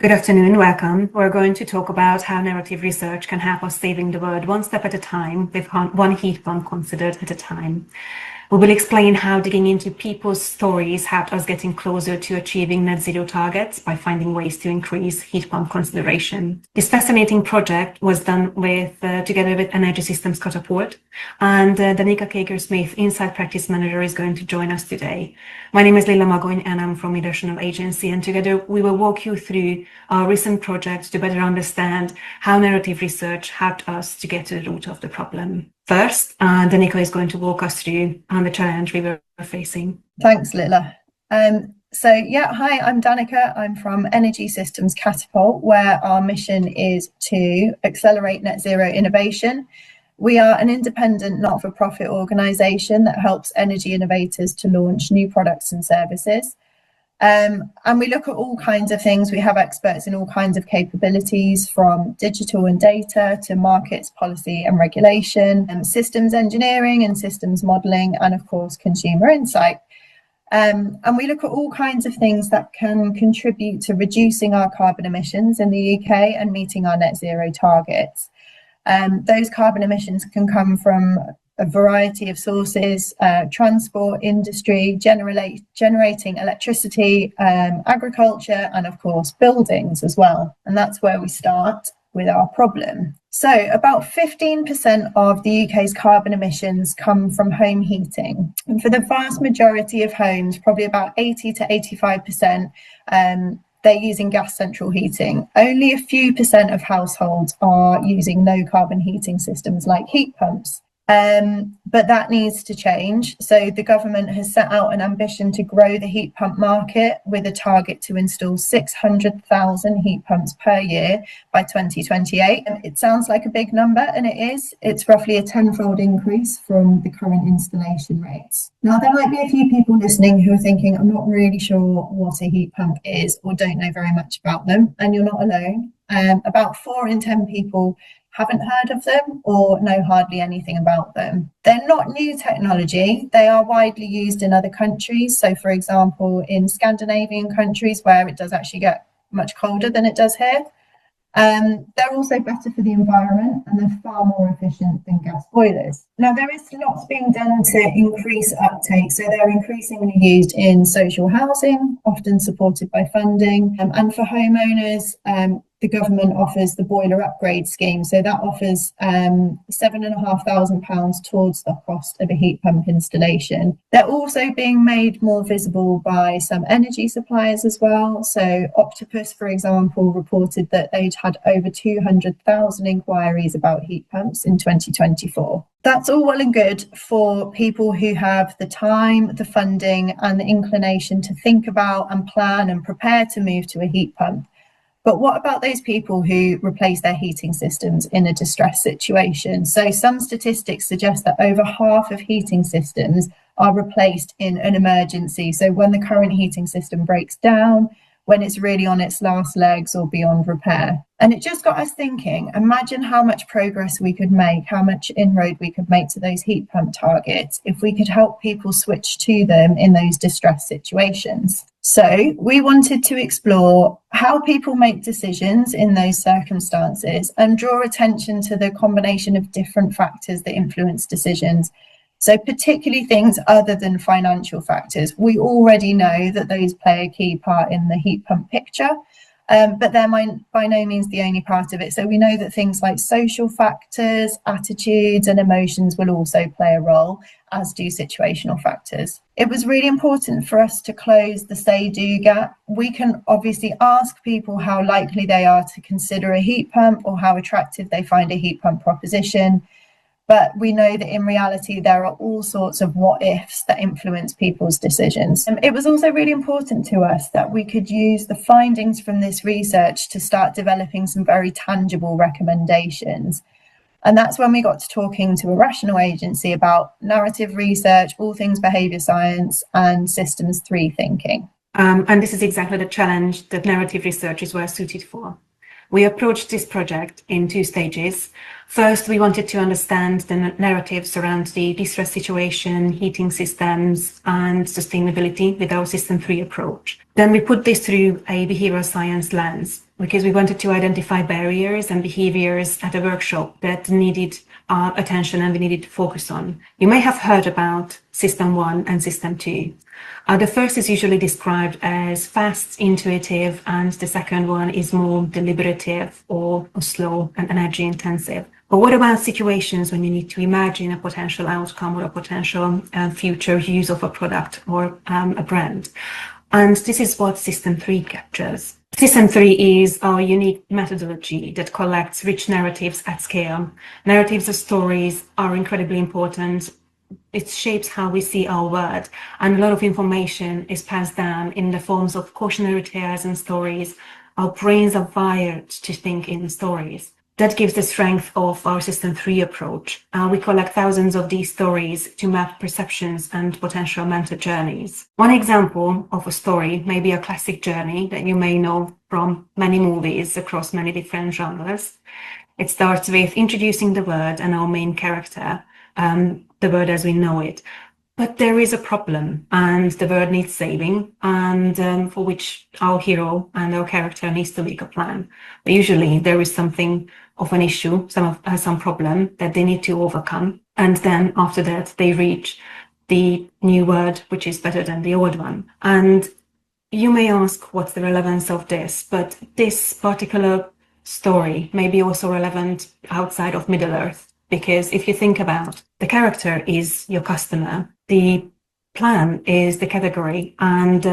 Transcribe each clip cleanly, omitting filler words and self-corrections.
Good afternoon, welcome. We're going to talk about how narrative research can help us saving the world one step at a time, with one heat pump considered at a time. We will explain how digging into people's stories helped us getting closer to achieving net zero targets by finding ways to increase heat pump consideration. This fascinating project was done together with Energy Systems Catapult, and Danica Caiger-Smith, Insight Practice Manager, is going to join us today. My name is Lilla Magony and I'm from Irrational agency, and together we will walk you through our recent projects to better understand how narrative research helped us to get to the root of the problem. First, Danica is going to walk us through the challenge we were facing. Thanks, Lilla. Hi, I'm Danica. I'm from Energy Systems Catapult, where our mission is to accelerate net zero innovation. We are an independent, not-for-profit organisation that helps energy innovators to launch new products and services. And we look at all kinds of things. We have experts in all kinds of capabilities, from digital and data to markets, policy and regulation, systems engineering and systems modelling, and of course, consumer insight. And we look at all kinds of things that can contribute to reducing our carbon emissions in the UK and meeting our net zero targets. Those carbon emissions can come from a variety of sources: transport, industry, generating electricity, agriculture, and of course buildings as well. And that's where we start with our problem. So about 15% of the UK's carbon emissions come from home heating. And for the vast majority of homes, probably about 80 to 85%, they're using gas central heating. Only a few percent of households are using low carbon heating systems like heat pumps. But that needs to change. So the government has set out an ambition to grow the heat pump market with a target to install 600,000 heat pumps per year by 2028. And it sounds like a big number, and it is. It's roughly a 10-fold increase from the current installation rates. Now, there might be a few people listening who are thinking, I'm not really sure what a heat pump is or don't know very much about them, and you're not alone. About 4 in 10 people haven't heard of them or know hardly anything about them. They're not new technology. They are widely used in other countries. So, for example, in Scandinavian countries where it does actually get much colder than it does here. They're also better for the environment, and they're far more efficient than gas boilers. Now, there is lots being done to increase uptake. So they're increasingly used in social housing, often supported by funding. And for homeowners, the government offers the boiler upgrade scheme. So that offers £7,500 towards the cost of a heat pump installation. They're also being made more visible by some energy suppliers as well. So Octopus, for example, reported that they'd had over 200,000 inquiries about heat pumps in 2024. That's all well and good for people who have the time, the funding, and the inclination to think about and plan and prepare to move to a heat pump. But what about those people who replace their heating systems in a distress situation? So some statistics suggest that over half of heating systems are replaced in an emergency. So when the current heating system breaks down, when it's really on its last legs or beyond repair. And it just got us thinking, imagine how much progress we could make, how much inroad we could make to those heat pump targets if we could help people switch to them in those distress situations. So we wanted to explore how people make decisions in those circumstances and draw attention to the combination of different factors that influence decisions. So particularly things other than financial factors. We already know that those play a key part in the heat pump picture, but they're by no means the only part of it. So we know that things like social factors, attitudes and emotions will also play a role, as do situational factors. It was really important for us to close the say-do gap. We can obviously ask people how likely they are to consider a heat pump or how attractive they find a heat pump proposition. But we know that in reality, there are all sorts of what ifs that influence people's decisions. It was also really important to us that we could use the findings from this research to start developing some very tangible recommendations. And that's when we got to talking to Irrational agency about narrative research, all things behaviour science, and systems 3 thinking. And this is exactly the challenge that narrative researchers were suited for. We approached this project in 2 stages. First, we wanted to understand the narratives around the distress situation, heating systems, and sustainability with our System 3 approach. Then we put this through a behavioral science lens. because we wanted to identify barriers and behaviors at a workshop that needed our attention and we needed to focus on. You may have heard about System 1 and System 2. The first is usually described as fast, intuitive, and the second one is more deliberative or slow and energy intensive. But what about situations when you need to imagine a potential outcome or a potential future use of a product or a brand? And this is what System 3 captures. System 3 is our unique methodology that collects rich narratives at scale. Narratives or stories are incredibly important. It shapes how we see our world, and a lot of information is passed down in the forms of cautionary tales and stories. Our brains are wired to think in stories. That gives the strength of our System 3 approach. We collect thousands of these stories to map perceptions and potential mental journeys. One example of a story may be a classic journey that you may know from many movies across many different genres. It starts with introducing the world and our main character, the world as we know it. But there is a problem and the world needs saving, and for which our hero and our character needs to make a plan. But usually there is something of an issue, some problem that they need to overcome. And then after that, they reach the new world, which is better than the old one. And you may ask, what's the relevance of this? But this particular story may be also relevant outside of Middle-earth. Because if you think about the character is your customer, the plan is the category, and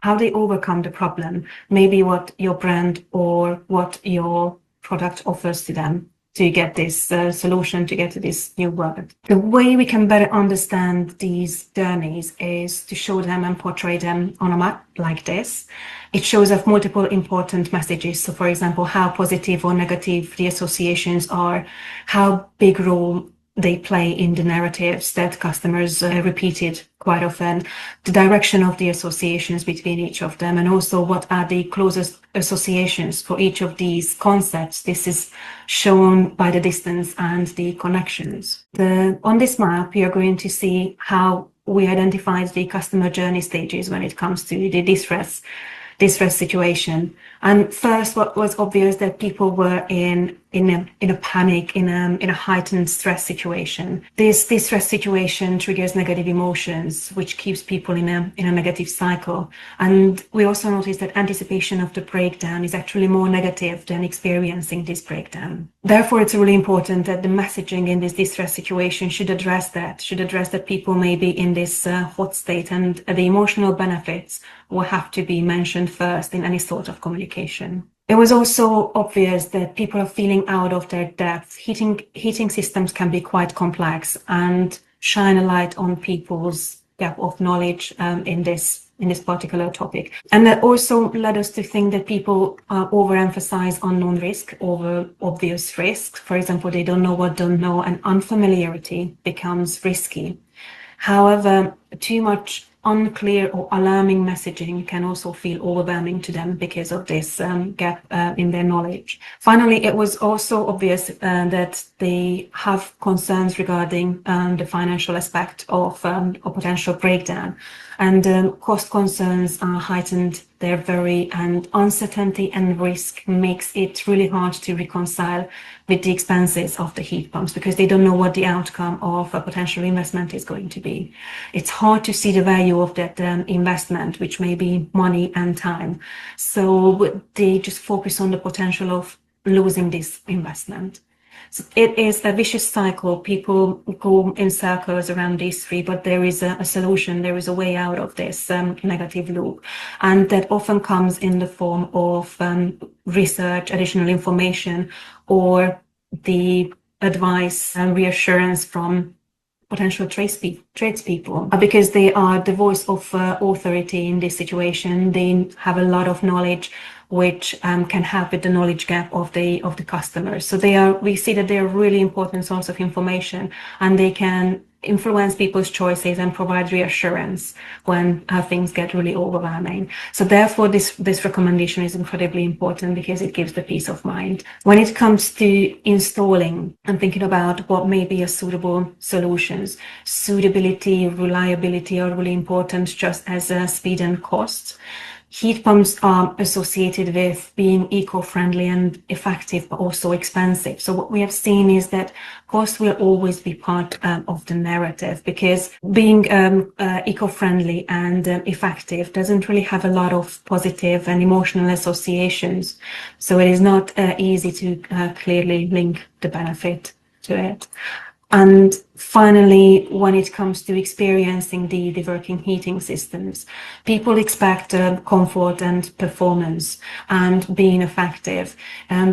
how they overcome the problem may be what your brand or what your product offers to them to get this solution, to get to this new world. The way we can better understand these journeys is to show them and portray them on a map like this. It shows us multiple important messages. So for example, how positive or negative the associations are, how big role they play in the narratives that customers repeated quite often, the direction of the associations between each of them, and also what are the closest associations for each of these concepts. This is shown by the distance and the connections. On this map, you're going to see how we identified the customer journey stages when it comes to the distress situation. And first, what was obvious that people were in a panic, in a heightened stress situation. This stress situation triggers negative emotions, which keeps people in a negative cycle. And we also noticed that anticipation of the breakdown is actually more negative than experiencing this breakdown. Therefore, it's really important that the messaging in this distress situation should address that people may be in this hot state, and the emotional benefits will have to be mentioned first in any sort of communication. It was also obvious that people are feeling out of their depth. Heating systems can be quite complex and shine a light on people's gap of knowledge in this particular topic. And that also led us to think that people overemphasize unknown risk over obvious risk. For example, they don't know what don't know, and unfamiliarity becomes risky. However, too much unclear or alarming messaging can also feel overwhelming to them because of this gap in their knowledge. Finally, it was also obvious that they have concerns regarding the financial aspect of a potential breakdown, and cost concerns are heightened there and uncertainty and risk makes it really hard to reconcile with the expenses of the heat pumps, because they don't know what the outcome of a potential investment is going to be. It's hard to see the value of that investment, which may be money and time. So they just focus on the potential of losing this investment. So it is a vicious cycle. People go in circles around these three, but there is a solution. There is a way out of this negative loop. And that often comes in the form of research, additional information, or the advice and reassurance from potential tradespeople, because they are the voice of authority in this situation. They have a lot of knowledge, which can help with the knowledge gap of the customers. So we see that they are really important source of information, and they can influence people's choices and provide reassurance when things get really overwhelming. So therefore, this recommendation is incredibly important because it gives the peace of mind. When it comes to installing and thinking about what may be a suitable solutions, suitability, reliability are really important, just as speed and cost. Heat pumps are associated with being eco-friendly and effective, but also expensive. So what we have seen is that cost will always be part of the narrative, because being eco-friendly and effective doesn't really have a lot of positive and emotional associations. So it is not easy to clearly link the benefit to it. And finally, when it comes to experiencing the working heating systems, people expect comfort and performance and being effective,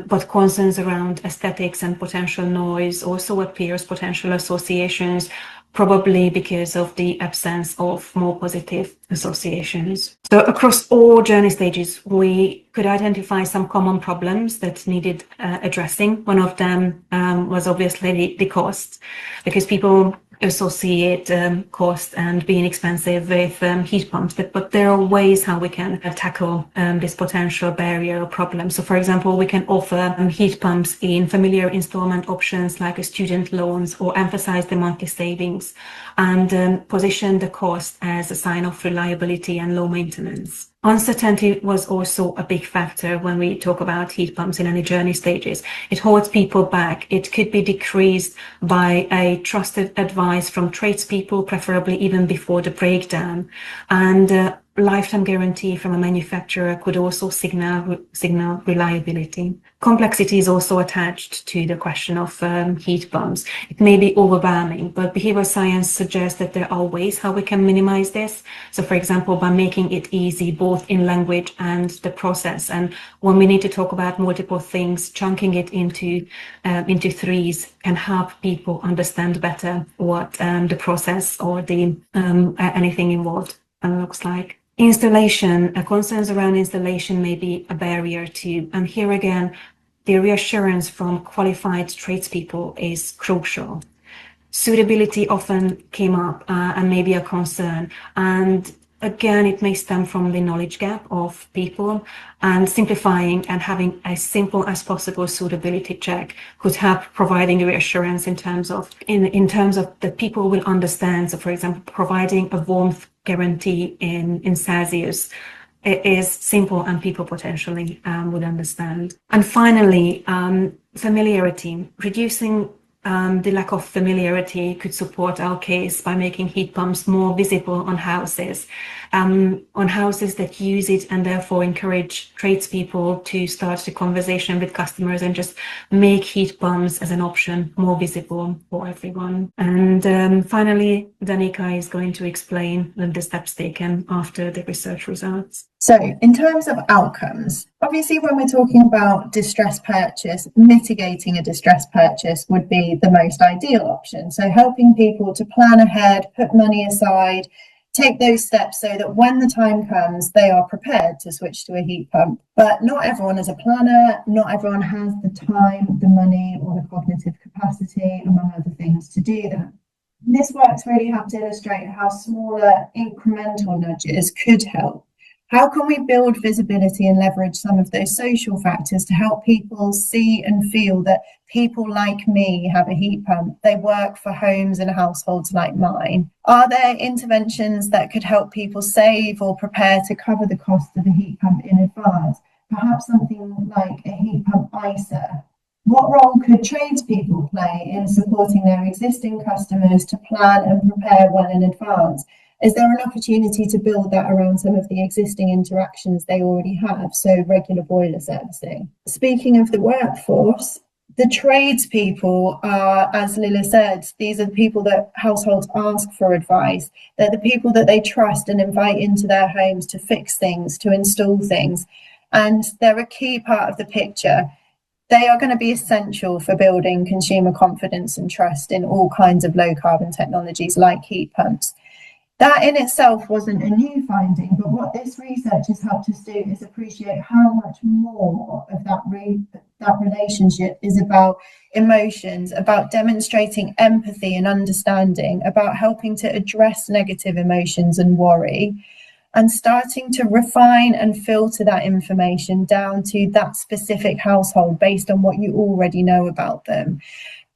but concerns around aesthetics and potential noise also appears, potential associations, probably because of the absence of more positive associations. So across all journey stages, we could identify some common problems that needed addressing. One of them was obviously the cost, because people associate cost and being expensive with heat pumps, but there are ways how we can tackle this potential barrier or problem. So for example, we can offer heat pumps in familiar installment options like student loans, or emphasize the monthly savings, and position the cost as a sign of reliability and low maintenance. Uncertainty was also a big factor when we talk about heat pumps in any journey stages. It holds people back. It could be decreased by a trusted advice from tradespeople, preferably even before the breakdown. And lifetime guarantee from a manufacturer could also signal reliability. Complexity is also attached to the question of heat pumps. It may be overwhelming, but behavioral science suggests that there are ways how we can minimize this. So for example, by making it easy, both in language and the process. And when we need to talk about multiple things, chunking it into threes can help people understand better what the process or the anything involved looks like. Installation, concerns around installation may be a barrier too. And here again, the reassurance from qualified tradespeople is crucial. Suitability often came up and may be a concern. And again, it may stem from the knowledge gap of people, and simplifying and having as simple as possible suitability check could help providing reassurance in terms of that people will understand. So for example, providing a warmth guarantee in Celsius, it is simple and people potentially would understand. And finally, familiarity. Reducing the lack of familiarity could support our case by making heat pumps more visible on houses that use it, and therefore encourage tradespeople to start the conversation with customers and just make heat pumps as an option more visible for everyone. And finally, Danica is going to explain the steps taken after the research results. So in terms of outcomes, obviously when we're talking about distress purchase, mitigating a distress purchase would be the most ideal option. So helping people to plan ahead, put money aside, take those steps so that when the time comes, they are prepared to switch to a heat pump. But not everyone is a planner, not everyone has the time, the money, or the cognitive capacity, among other things, to do that. This work's really helped illustrate how smaller incremental nudges could help. How can we build visibility and leverage some of those social factors to help people see and feel that people like me have a heat pump? They work for homes and households like mine. Are there interventions that could help people save or prepare to cover the cost of a heat pump in advance? Perhaps something like a heat pump ISA. What role could tradespeople play in supporting their existing customers to plan and prepare well in advance? Is there an opportunity to build that around some of the existing interactions they already have, so regular boiler servicing? Speaking of the workforce, the tradespeople are, as Lilla said, these are the people that households ask for advice. They're the people that they trust and invite into their homes to fix things, to install things. And they're a key part of the picture. They are going to be essential for building consumer confidence and trust in all kinds of low carbon technologies like heat pumps. That in itself wasn't a new finding, but what this research has helped us do is appreciate how much more of that relationship is about emotions, about demonstrating empathy and understanding, about helping to address negative emotions and worry, and starting to refine and filter that information down to that specific household based on what you already know about them.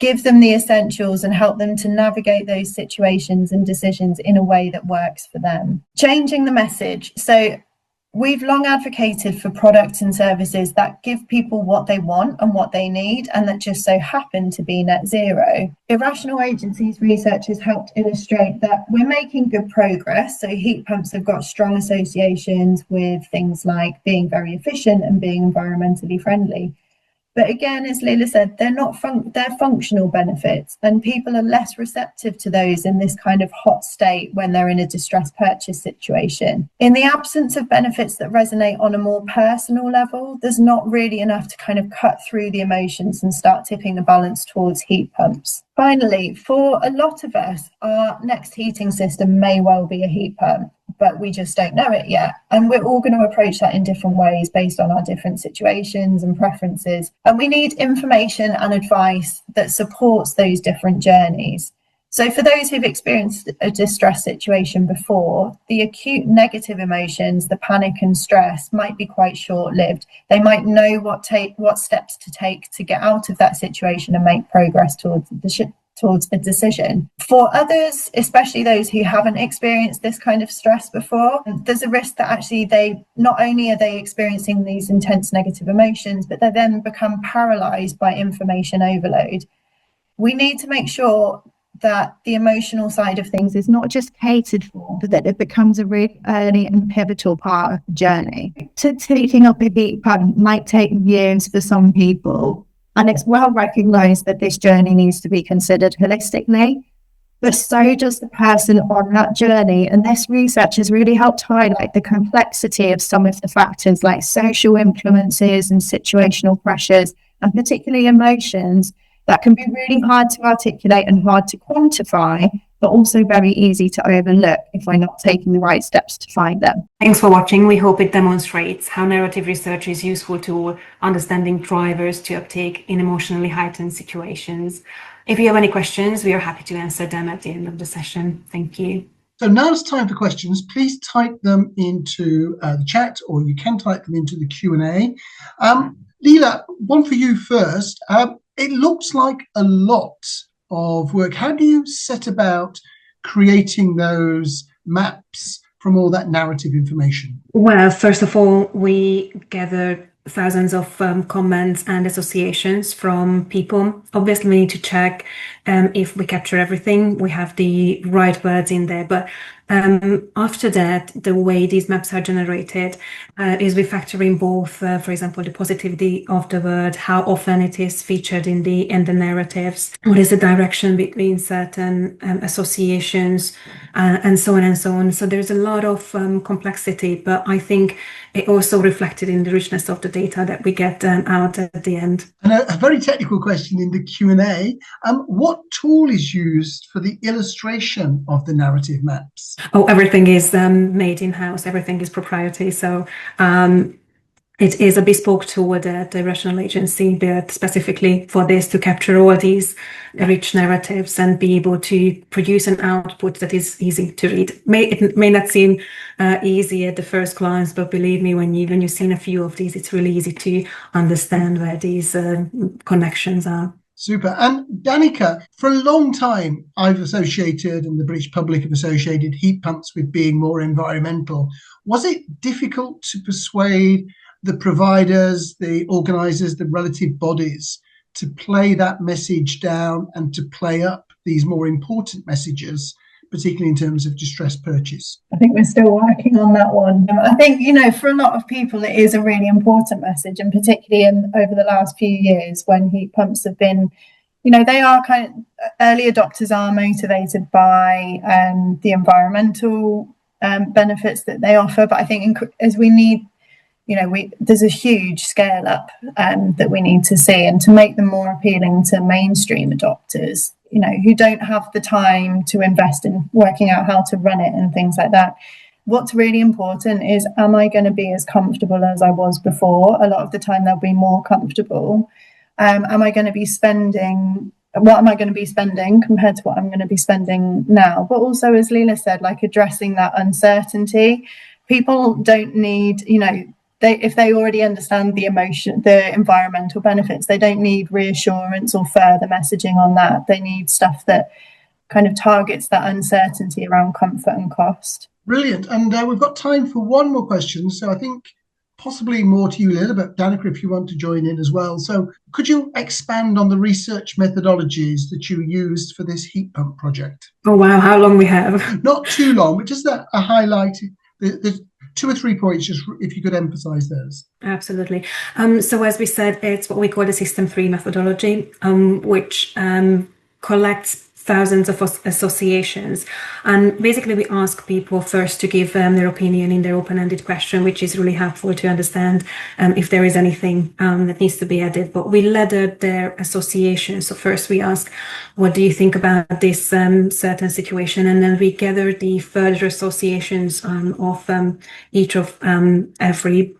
Give them the essentials and help them to navigate those situations and decisions in a way that works for them. Changing the message. So We've long advocated for products and services that give people what they want and what they need, and that just so happen to be net zero. Irrational Agency's research has helped illustrate that we're making good progress. So heat pumps have got strong associations with things like being very efficient and being environmentally friendly. But again, as Lilla said, they're functional benefits, and people are less receptive to those in this kind of hot state when they're in a distressed purchase situation. In the absence of benefits that resonate on a more personal level, there's not really enough to kind of cut through the emotions and start tipping the balance towards heat pumps. Finally, for a lot of us, our next heating system may well be a heat pump, but we just don't know it yet. And we're all going to approach that in different ways based on our different situations and preferences. And we need information and advice that supports those different journeys. So for those who've experienced a distress situation before, the acute negative emotions, the panic and stress might be quite short-lived. They might know what steps to take to get out of that situation and make progress towards a decision. For others, especially those who haven't experienced this kind of stress before, there's a risk that actually they not only are they experiencing these intense negative emotions, but they then become paralyzed by information overload. We need to make sure that the emotional side of things is not just catered for, but that it becomes a really early and pivotal part of the journey. Taking up a heat pump might take years for some people, and it's well recognised that this journey needs to be considered holistically, but so does the person on that journey. And this research has really helped highlight the complexity of some of the factors like social influences and situational pressures, and particularly emotions, that can be really hard to articulate and hard to quantify, but also very easy to overlook if we're not taking the right steps to find them. Thanks for watching. We hope it demonstrates how narrative research is useful to understanding drivers to uptake in emotionally heightened situations. If you have any questions, we are happy to answer them at the end of the session. Thank you. So now it's time for questions. Please type them into the chat, or you can type them into the Q&A. Lilla, one for you first. It looks like a lot of work. How do you set about creating those maps from all that narrative information? Well, first of all, we gathered thousands of comments and associations from people. Obviously, we need to check if we capture everything, we have the right words in there. But after that, the way these maps are generated is we factor in both, for example, the positivity of the word, how often it is featured in the narratives, what is the direction between certain associations, and so on and so on. So there's a lot of complexity, but I think it also reflected in the richness of the data that we get out at the end. And a very technical question in the Q&A. What tool is used for the illustration of the narrative maps? Oh, everything is made in-house. Everything is proprietary. So it is a bespoke tool that the Irrational Agency built specifically for this, to capture all these rich narratives and be able to produce an output that is easy to read. It may not seem easy at the first glance, but believe me, when you've seen a few of these, it's really easy to understand where these connections are. Super. And Danica, for a long time, I've associated, and the British public have associated, heat pumps with being more environmental. Was it difficult to persuade the providers, the organisers, the relative bodies to play that message down and to play up these more important messages, particularly in terms of distress purchase? I think we're still working on that one. I think, for a lot of people, it is a really important message, and particularly over the last few years when heat pumps have been, they are early adopters are motivated by the environmental benefits that they offer. But I think as we need, there's a huge scale up that we need to see, and to make them more appealing to mainstream adopters, who don't have the time to invest in working out how to run it and things like that. What's really important is, am I going to be as comfortable as I was before? A lot of the time they'll be more comfortable. Am I going to be spending, what am I going to be spending compared to what I'm going to be spending now? But also, as Lilla said, addressing that uncertainty. People don't need, if they already understand the environmental benefits, they don't need reassurance or further messaging on that. They need stuff that kind of targets that uncertainty around comfort and cost. Brilliant. And we've got time for one more question. So I think possibly more to you, Lilla, but Danica, if you want to join in as well. So could you expand on the research methodologies that you used for this heat pump project? Oh, wow, how long we have. Not too long, but just a highlight. There's 2 or 3 points, just if you could emphasize those. Absolutely. So as we said, it's what we call the System 3 methodology, which collects thousands of associations. And basically we ask people first to give their opinion in their open-ended question, which is really helpful to understand if there is anything that needs to be added. But we ladder their associations. So first we ask, what do you think about this certain situation? And then we gather the further associations of each of every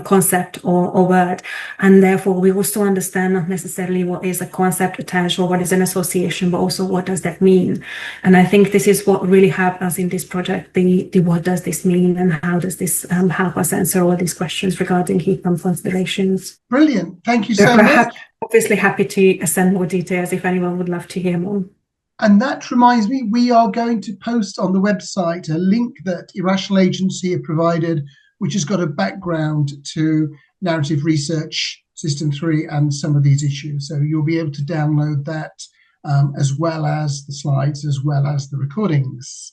concept or word, and therefore we also understand not necessarily what is a concept attached or what is an association, but also what does that mean. And I think this is what really helped us in this project, the what does this mean and how does this help us answer all these questions regarding heat pump constellations. Brilliant. Thank you so much. Obviously happy to send more details if anyone would love to hear more. And that reminds me, we are going to post on the website a link that Irrational Agency have provided, which has got a background to narrative research System 3 and some of these issues. So you'll be able to download that as well as the slides, as well as the recordings.